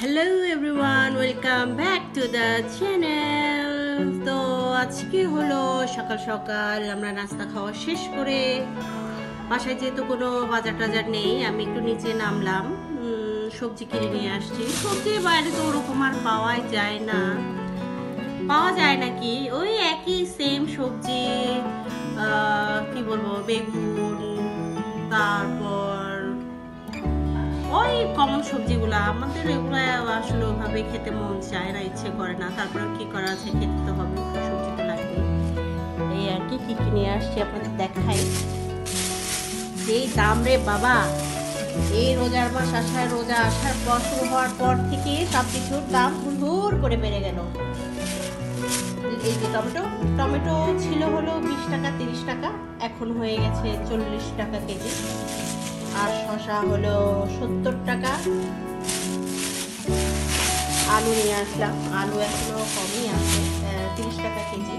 Hello everyone, welcome back to the channel. তো আজকে হলো সকাল সকাল আমরা নাস্তা খাওয়া শেষ করে বাসায় যেহেতু কোনো বাজার টাজার নেই, আমি একটু নিচে নামলাম, সবজি কিনে নিয়ে আসছি। সবজি বাইরে তো ওরকম আর পাওয়াই যায় না, পাওয়া যায় নাকি ওই একই সেম সবজি, কি বলবো, বেগুন, তারপর ওই কমন সবজিগুলো। আমাদের এগুলো আসলে ওভাবে খেতে মন চায় না, ইচ্ছে করে না, তারপরে কি করা আছে, খেতে তো হবে, সবজি তো লাগবে। এই আর কি কি কিনে আসছি আপনাদের দেখাই। যেই দাম রে বাবা, এই রোজার মাস আসার, রোজা আসার পর শুরু হওয়ার পর থেকে সব কিছুর দাম হুড় করে বেড়ে গেল। এই যে টমেটো ছিল হলো 20 টাকা 30 টাকা, এখন হয়ে গেছে 40 টাকা কেজি। আর শসা হলো 70 টাকা। আলু নিয়ে আসলাম, আলু এখনো কমই আছে, 30 টাকা কেজি।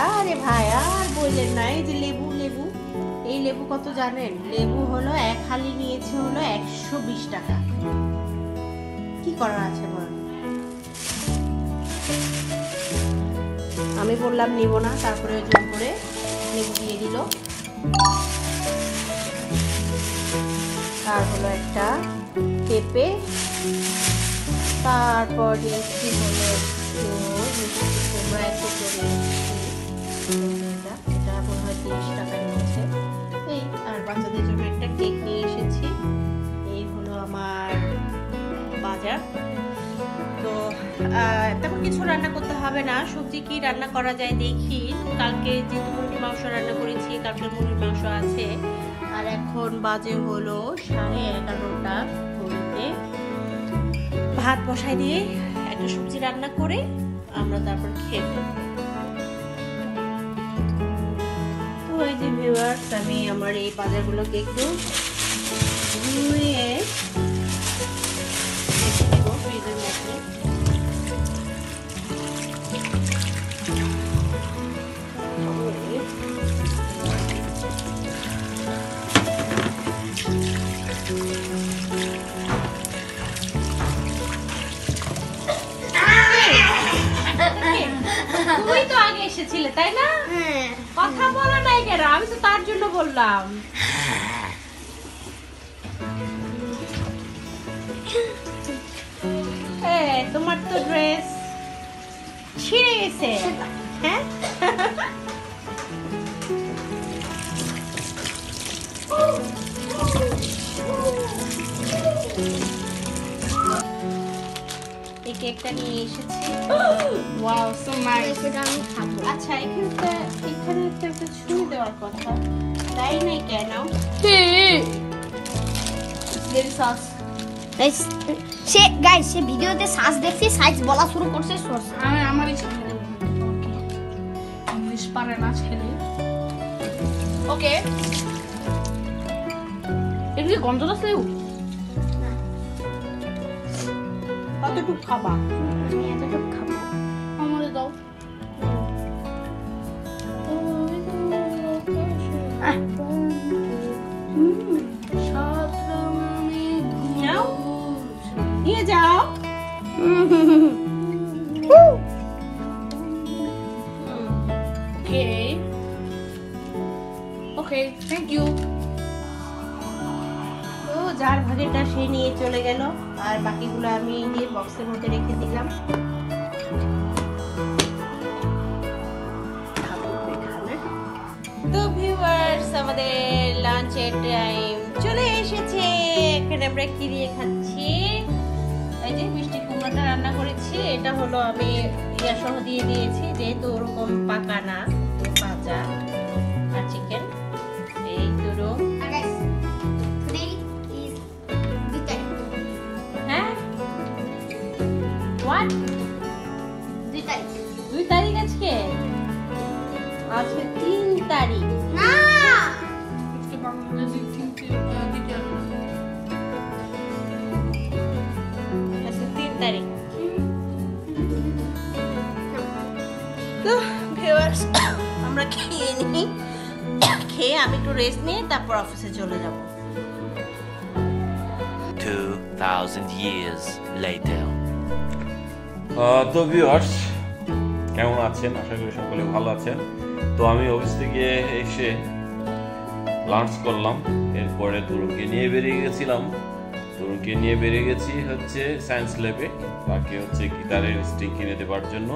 আরে ভাই আর বললেন না, এই যে লেবু, এই লেবু কত জানেন? লেবু হলো এক হালি নিয়েছে হলো 120 টাকা। কি করার আছে বল? আমি বললাম নিব না, তারপরে জোর করে লেবু দিয়ে দিল। আর হলো একটা পেঁপে, তারপর দিয়েছি হলো এটা মনে হয় 30 টাকা নিয়েছে। এই আর বাচ্চাদের জন্য একটা কেক নিয়ে এসেছি। এই হলো আমার বাজার। তো তেমন কিছু রান্না করতে হবে না, সবজি কি রান্না করা যায় দেখি। কালকে যেহেতু মুরগির মাংস রান্না করেছি, কালকে মুরগির মাংস আছে। আর এখন বাজে হলো 11:30টা। ঘড়িতে ভাত বসাই দিয়ে একটা সবজি রান্না করে আমরা তারপর খেয়ে ফেলবো। তো এই যে ভিউয়ার্স, আমি আমার এই বাজারগুলোকে একটু ধুয়ে রেখে দেব ফ্রিজের মধ্যে। তুমি তো আগে এসেছিলে তাই না? কথা বলো নাই কেন? আমি তো তার জন্য বললাম। তোমার তো ড্রেস ছিঁড়ে গেছে, হ্যাঁ? এই কেকটা নিয়ে এসেছি। Wow, so nice. এটা আমি খাবো। আচ্ছা, এখানে তো একটা ছুরি দেওয়ার কথা, তাই নাই কেন? সস সে ভিডিওতে সাজ দেখছি, সাইজ বলা শুরু করছে। আমি আমারই ছেলে ইংলিশ পারে না ছেলে। ওকে, এগুলি গন্ধ আছে। কতটুকু খাবা? আমি এতটুকু খাবো। আমারে দাও। নাও, নিয়ে যাও। ওকে, থ্যাংক ইউ। তো যার ভাগেরটা সে নিয়ে চলে গেল, আর বাকিগুলো আমি দিয়ে বক্সের মধ্যে রেখে দিলাম। তো ভিউয়ার্স, আমাদের লাঞ্চের টাইম চলে এসেছে। এখানে আমরা কি দিয়ে খাচ্ছি? এই যে মিষ্টি কুমড়াটা রান্না করেছি, এটা হলো আমি ইয়া সহ দিয়ে দিয়েছি, যেহেতু ওরকম পাকা না, তো কাঁচা। আর চিকেন, এই দুটো। হ্যাঁ, হোয়াট? 2 তারিখ আজকে? আজকে 3 তারিখ। না, আজকে বাংলাদেশে 3 তারিখ। তো ভিউয়ার্স, আমরা খেয়ে নিই, খেয়ে আমি একটু রেস্ট নিয়ে তারপর অফিসে চলে যাব। 2,000 years later. তো ভিউয়ার্স, কেমন আছেন? আশা করি সকলে ভালো আছেন। তো আমি অফিস থেকে এসে লাঞ্চ করলাম, এরপরে তরুণকে নিয়ে বেরিয়ে গেছিলাম। তরুণকে নিয়ে বেরিয়ে গেছি হচ্ছে সায়েন্স ল্যাবে, বাকি হচ্ছে গিটারের স্ট্রিং কিনে দেওয়ার জন্য।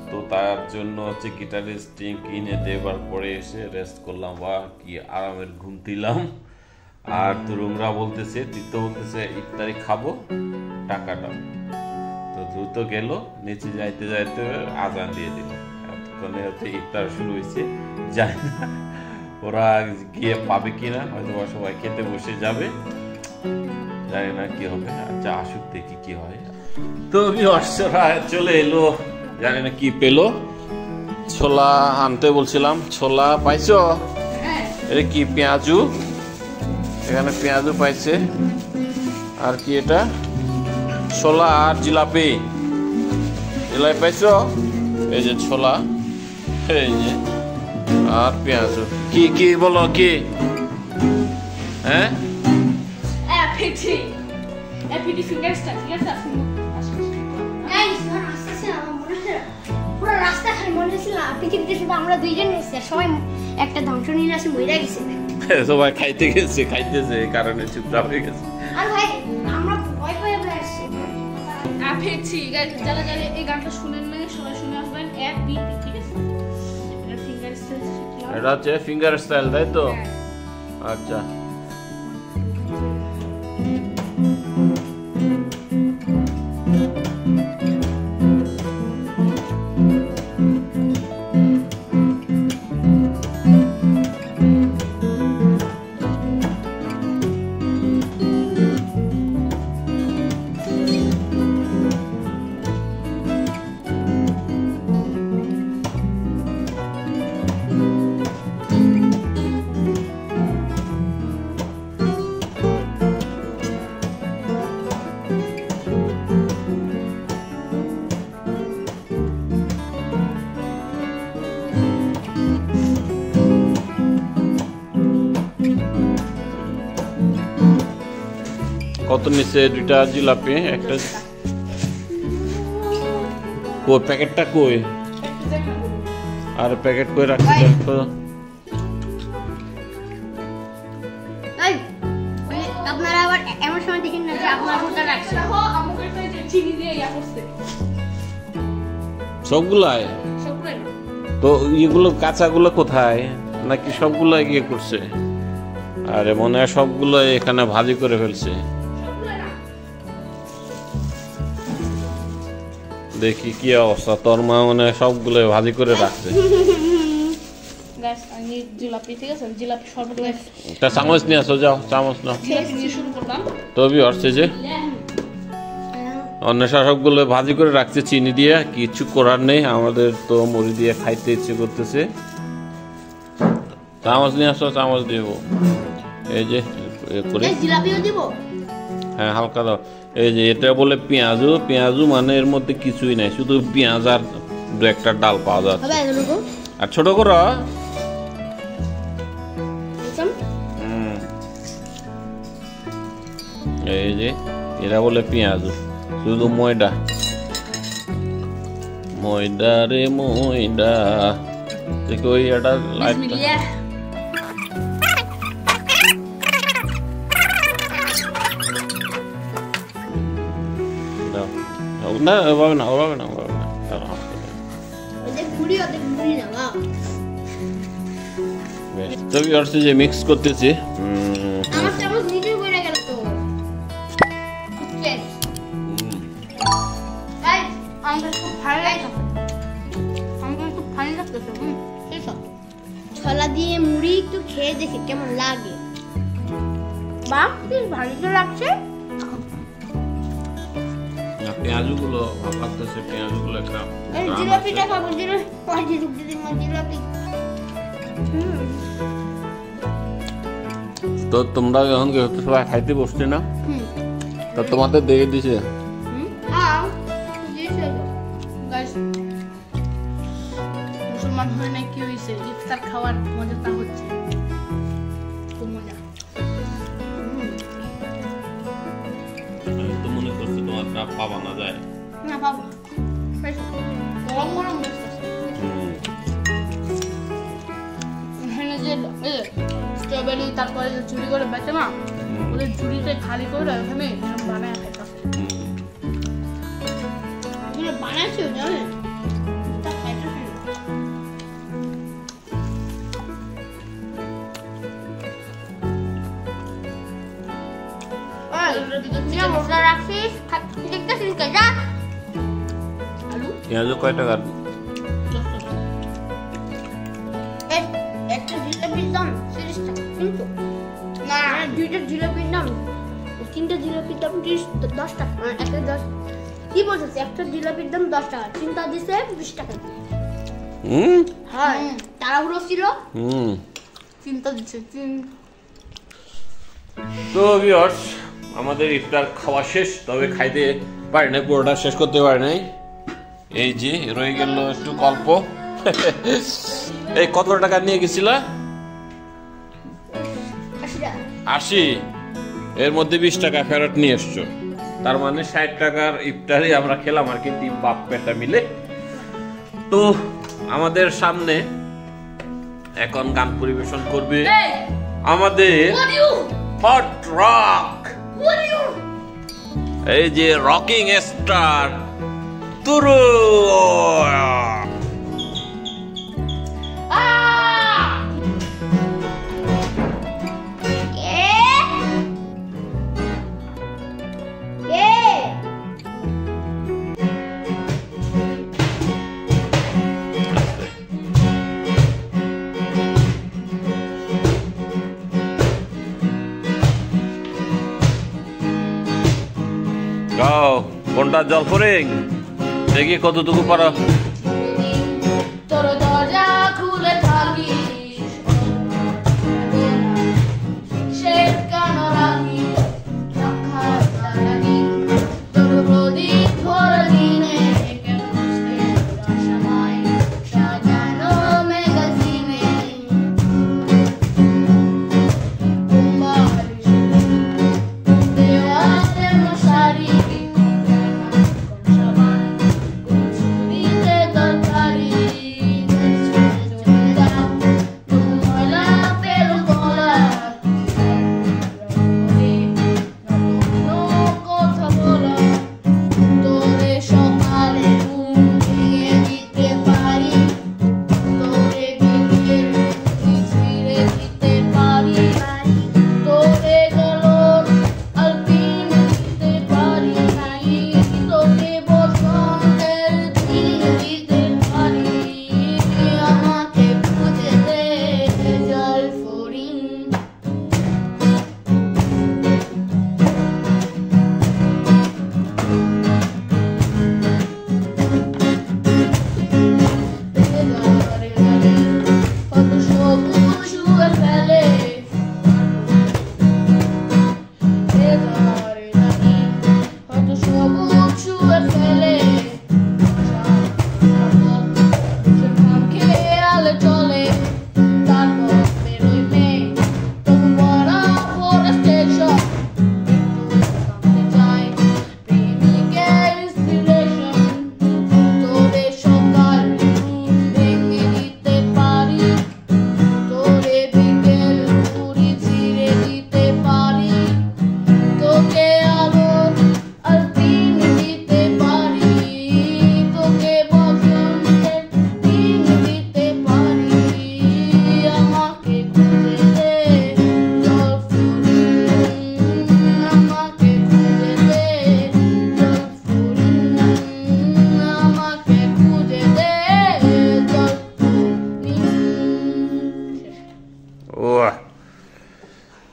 তো তার জন্য হচ্ছে গিটারের স্ট্রিং কিনে দেওয়ার পরে এসে রেস্ট করলাম, বা কি আরামের ঘুম দিলাম। আর তরুণরা বলতেছে, তীর্থ বলতেছে ইফতারি খাবো, টাকা দাও। তো দ্রুত গেল, নিচে যাইতে যাইতে আজান দিয়ে দিল। এতক্ষণে হচ্ছে ইফতার শুরু হয়েছে, জানি না ওরা গিয়ে পাবে কিনা, হয়তো সবাই খেতে বসে যাবে, জানি না কি হবে। আচ্ছা আসুক, দেখি কি হয়। তো ওরা চলে এলো, জানি না কি পেলো। ছোলা আনতে বলছিলাম, ছোলা পাইছো? এটা কি পেঁয়াজু? এখানে পেঁয়াজু পাইছে। আর কি এটা? ছোলা আর জিলাপি। জিলাপি পাইছো? এই যে ছোলা, এই যে, আর পেঁয়াজু। কি কি বলো কি? হ্যাঁ, এপিটি ফিঙ্গার স্টাইল, ঠিক আছে? এই শোন, আসতেছে আমার মনে হচ্ছে পুরো রাস্তা খালি মনে হচ্ছিল পৃথিবীতে শুধু আমরা দুইজন এসেছি, সবাই একটা ধ্বংস নিয়ে আসে মরে গেছে। সবাই খাইতে গেছে, খাইতেছে, এই কারণে চুপচাপ হয়ে গেছে। আর ভাই আমরা ভয় পেয়ে আসছি। আপেছি গাইস, যারা যারা এই গানটা শুনেন না সবাই শুনে আসবেন। এপিটি, ঠিক আছে? এটা ফিঙ্গার স্টাইল শিখলাম। এটা হচ্ছে ফিঙ্গার স্টাইল, তাই তো? আচ্ছা, কত নিচে? দুইটা জিলাপি, একটা কই প্যাকেটটা কই? আর প্যাকেট কই রাখছি দেখো। এই আপনারা আবার এমন সময় দেখেন না যে আপনার ফোনটা রাখছে। আমাকে তো এই যে চিনি দিয়ে ইয়া করছে সবগুলাই? সবগুলাই না। তো এগুলো কাঁচাগুলো কোথায়? নাকি সবগুলো ইয়ে করছে? আরে মনে হয় সবগুলো এখানে ভাজি করে ফেলছে। দেখি কি অবস্থা। তোর মা মনে হয় সবগুলো ভাজি করে রাখছে। গাইস, আমি জিলাপি, ঠিক আছে? জিলাপি শরবত গাইস, একটা চামচ নিয়ে আসো, যাও চামচ নাও। জিলাপি দিয়ে শুরু করলাম। তবে হচ্ছে যে অন্বেষা সবগুলো ভাজি করে রাখছে চিনি দিয়ে, কিছু করার নেই, আমাদের তো মুড়ি দিয়ে খাইতে ইচ্ছে করতেছে। চামচ নিয়ে আসো, চামচ দিব। এই যে করে, জিলাপিও দিব। হ্যাঁ হালকা দাও। এই যে এটা বলে পেঁয়াজু। পেঁয়াজু মানে এর মধ্যে কিছুই নাই, শুধু পেঁয়াজ আর দু একটা ডাল পাওয়া যাচ্ছে। আর ছোট করো। এই যে এরা বলে পেঁয়াজু, শুধু ময়দা। ময়দা রে ময়দা। দেখো ওই এটা লাইটটা না, ওভাবে না, ওভাবে না, ওভাবে না। তবে হচ্ছে যে মিক্স করতেছি। আমার চামচ নিচে পড়ে গেল তো। গাইস, আমাদের খুব ভালো লাগছে। আমাদের খুব ভালো লাগতেছে। ছোলা দিয়ে মুড়ি একটু খেয়ে দেখি কেমন লাগে। বাহ, বেশ ভালো তো লাগছে। পেঁয়াজগুলো ভালো লাগতেছে, পেঁয়াজগুলো একটা জিলাপিটা খাবো। জিলাপি তো তোমরা যখন সবাই খাইতে বসছে না, তো তোমাদের দেখে দিছে। গাইস, মুসলমান হয়ে না কি হয়েছে, ইফতার খাওয়ার মজাটা হচ্ছে খুব মজা। মাত্রা পাওয়া না যায়। না বাবু গরম গরম দেখতেছে এখানে যে স্ট্রবেরি তারপরে যে চুরি করে বেচে না ওদের ঝুড়িতে খালি করে ওখানে এরকম বানায় খাইতে এগুলো বানাচ্ছি জানেন তা খাইতেছি মশলা রাখছিস দেখতেছিস যা পেঁয়াজও কয় টাকা? একটা জিলাপির দাম 30 টাকা কিন্তু না দুইটা জিলাপির দাম তিনটা জিলাপির দাম 10 টাকা একটা 10 কি বলছিস একটা জিলাপির দাম 10 টাকা চিন্তা দিছে 20 টাকা হ্যাঁ তাড়াহুড়ো ছিল চিন্তা দিচ্ছে তো ভিউয়ার্স আমাদের ইফতার খাওয়া শেষ, তবে খাইতে পারি না, পুরোটা শেষ করতে পারি নাই। এই যে রয়ে গেল একটু অল্প। এই কত টাকা নিয়ে গেছিলা? 80। এর মধ্যে 20 টাকা ফেরত নিয়ে এসছো, তার মানে 60 টাকার ইফতারি আমরা খেলাম আর কি, 3 বাপ বেটা মিলে। তো আমাদের সামনে এখন গান পরিবেশন করবে আমাদের হট রক, এই যে রকিং স্টার তুরু। গাও কোনটা জলফরিং, দেখি কতটুকু পারো। তোর দরজা খুলে থাকিস সে কেন রাখি রাখার জানি তোর প্রদীপ ভোর দিনে কেন সময় সাজানো ম্যাগাজিনে দেওয়ালে মশারি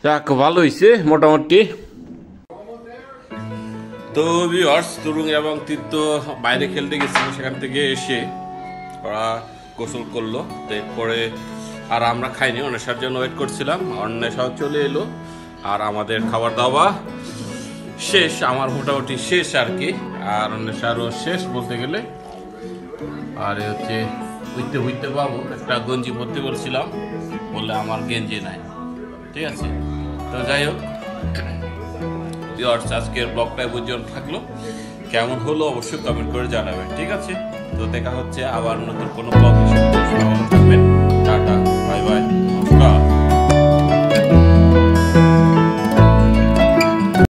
যাক ভালো হয়েছে মোটামুটি। তো ভিউয়ার্স তরুণ এবং তীর্থ বাইরে খেলতে গেছিল, সেখান থেকে এসে ওরা গোসল করলো, এরপরে আর আমরা খাইনি, অন্বেষার জন্য ওয়েট করছিলাম। অন্বেষাও চলে এলো আর আমাদের খাবার দাওয়া শেষ, আমার মোটামুটি শেষ আর কি, আর অন্বেষারও শেষ বলতে গেলে। আর হচ্ছে হইতে হইতে বাবু একটা গঞ্জি পরতে বলছিলাম, বললে আমার গেঞ্জি নাই, ঠিক আছে। তো যাই হোক ভিউয়ার্স আজকের ব্লগটা এই পর্যন্ত থাকলো, কেমন হলো অবশ্যই কমেন্ট করে জানাবেন, ঠিক আছে? তো দেখা হচ্ছে আবার নতুন কোনো ব্লগ হিসেবে। ভালো থাকবেন।